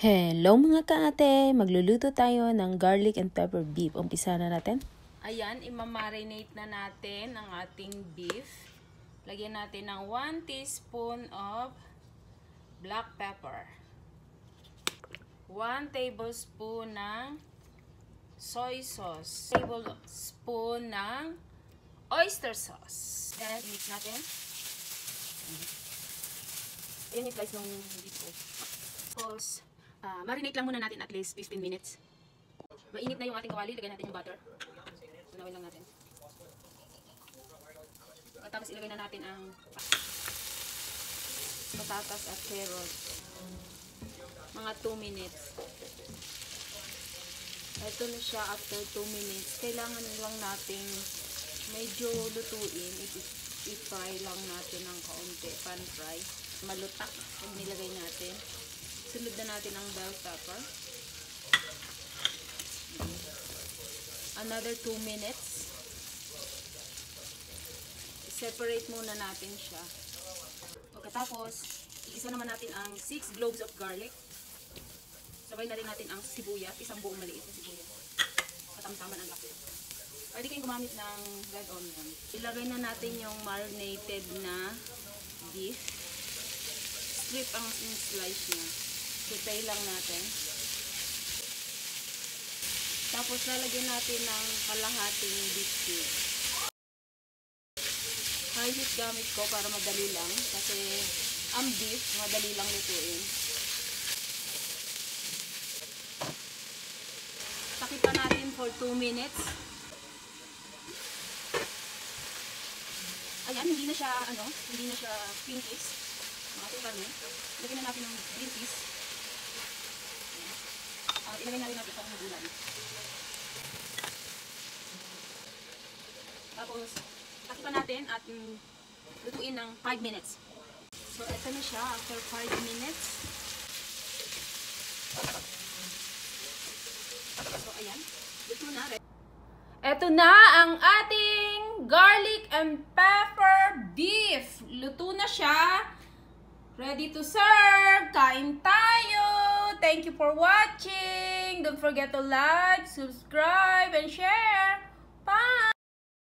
Hello mga kaate! Magluluto tayo ng garlic and pepper beef. Umpisa na natin. Ayan, imamarinate na natin ang ating beef. Lagyan natin ng 1 teaspoon of black pepper. 1 tablespoon ng soy sauce. 1 tablespoon ng oyster sauce. Then, mix natin. Ayan yung slice ng beef ko. Tapos, marinate lang muna natin at least 15 minutes. Mainit na yung ating kawali. Lagyan natin yung butter. Tunawin lang natin. At tapos ilagay na natin ang patatas at carrots. Mga 2 minutes. Ito na siya after 2 minutes. Kailangan lang natin medyo lutuin. I-fry lang natin ng kaunti. Pan fry. Malutak yung nilagay natin. Sunod na natin ang bell pepper. Another 2 minutes. Separate muna natin siya. Pagkatapos, iisa naman natin ang 6 cloves of garlic. Sabay na rin natin ang sibuyas, isang buong maliit na sibuyas. Katamtaman ang laki. Pwede kayong gumamit ng red onion. Ilagay na natin yung marinated na beef. Strip ang slice niya. Saute lang natin. Tapos lalagyan natin ng kalahating beef cube. High heat gamit ko para madali lang. Kasi ang beef, madali lang lutuin. Takipan natin for 2 minutes. Ayan, hindi na siya, hindi na siya pinkish. Lagyan na natin ng green peas. Ilagay na rin natin itong gulay. Tapos, takipan natin at lutuin ng 5 minutes. So, ito na siya after 5 minutes. So, ayan. Luto na. Ito na ang ating garlic and pepper beef. Luto na siya. Ready to serve! Kain tayo! Thank you for watching! Don't forget to like, subscribe, and share!